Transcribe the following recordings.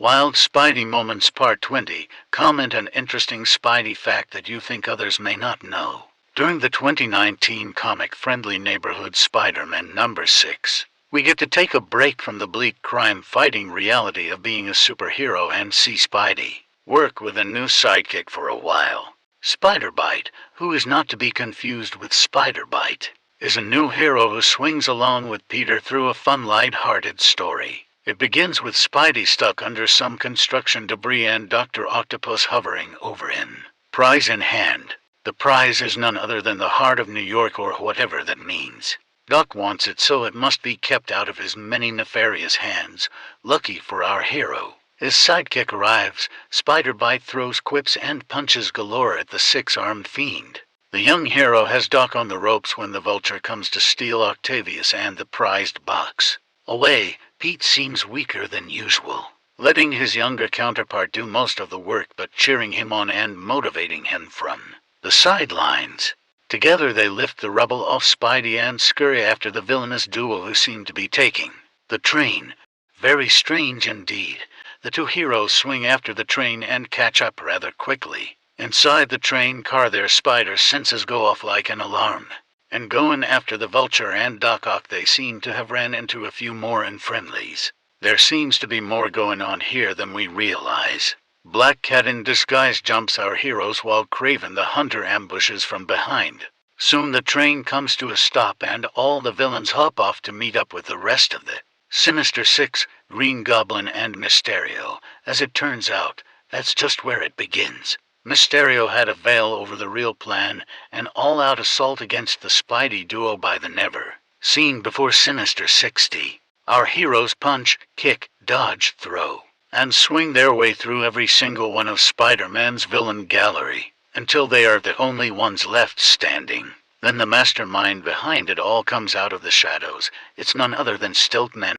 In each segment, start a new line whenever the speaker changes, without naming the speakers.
Wild Spidey Moments Part 20. Comment an interesting Spidey fact that you think others may not know. During the 2019 comic-friendly neighborhood Spider-Man number 6, we get to take a break from the bleak crime-fighting reality of being a superhero and see Spidey work with a new sidekick for a while. Spider-Bite, who is not to be confused with Spider-Bite, is a new hero who swings along with Peter through a fun, light-hearted story. It begins with Spidey stuck under some construction debris and Dr. Octopus hovering over him, prize in hand. The prize is none other than the heart of New York, or whatever that means. Doc wants it, so it must be kept out of his many nefarious hands. Lucky for our hero, his sidekick arrives. Spider-Bite throws quips and punches galore at the six-armed fiend. The young hero has Doc on the ropes when the Vulture comes to steal Octavius and the prized box away. Pete seems weaker than usual, letting his younger counterpart do most of the work but cheering him on and motivating him from the sidelines. Together they lift the rubble off Spidey and scurry after the villainous duo who seem to be taking the train. Very strange indeed. The two heroes swing after the train and catch up rather quickly. Inside the train car their spider senses go off like an alarm, and going after the Vulture and Doc Ock. They seem to have ran into a few more unfriendlies. There seems to be more going on here than we realize. Black Cat in disguise jumps our heroes while Kraven the Hunter ambushes from behind. Soon the train comes to a stop and all the villains hop off to meet up with the rest of the Sinister Six, Green Goblin and Mysterio. As it turns out, that's just where it begins. Mysterio had a veil over the real plan, an all-out assault against the Spidey duo by the never-seen before Sinister 60. Our heroes punch, kick, dodge, throw, and swing their way through every single one of Spider-Man's villain gallery, until they are the only ones left standing. Then the mastermind behind it all comes out of the shadows. It's none other than Stiltman,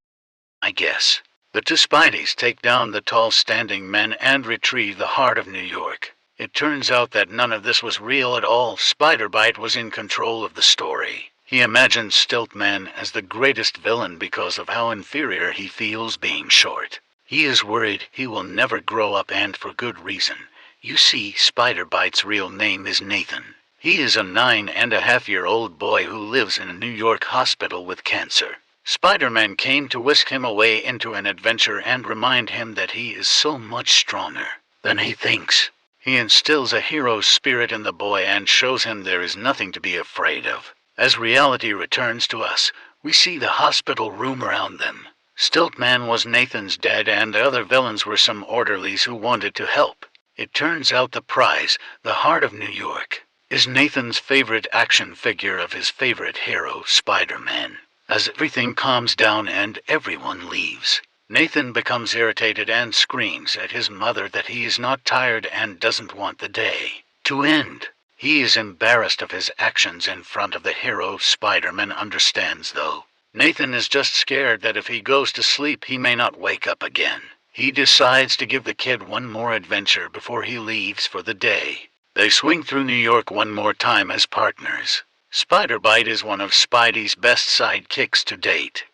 I guess. The two Spideys take down the tall standing men and retrieve the heart of New York. It turns out that none of this was real at all. Spider-Bite was in control of the story. He imagines Stiltman as the greatest villain because of how inferior he feels being short. He is worried he will never grow up, and for good reason. You see, Spider-Bite's real name is Nathan. He is a 9-and-a-half-year-old boy who lives in a New York hospital with cancer. Spider-Man came to whisk him away into an adventure and remind him that he is so much stronger than he thinks. He instills a hero's spirit in the boy and shows him there is nothing to be afraid of. As reality returns to us, we see the hospital room around them. Stiltman was Nathan's dad and the other villains were some orderlies who wanted to help. It turns out the prize, the Heart of New York, is Nathan's favorite action figure of his favorite hero, Spider-Man. As everything calms down and everyone leaves, Nathan becomes irritated and screams at his mother that he is not tired and doesn't want the day to end. He is embarrassed of his actions in front of the hero. Spider-Man understands, though. Nathan is just scared that if he goes to sleep he may not wake up again. He decides to give the kid one more adventure before he leaves for the day. They swing through New York one more time as partners. Spider-Bite is one of Spidey's best sidekicks to date.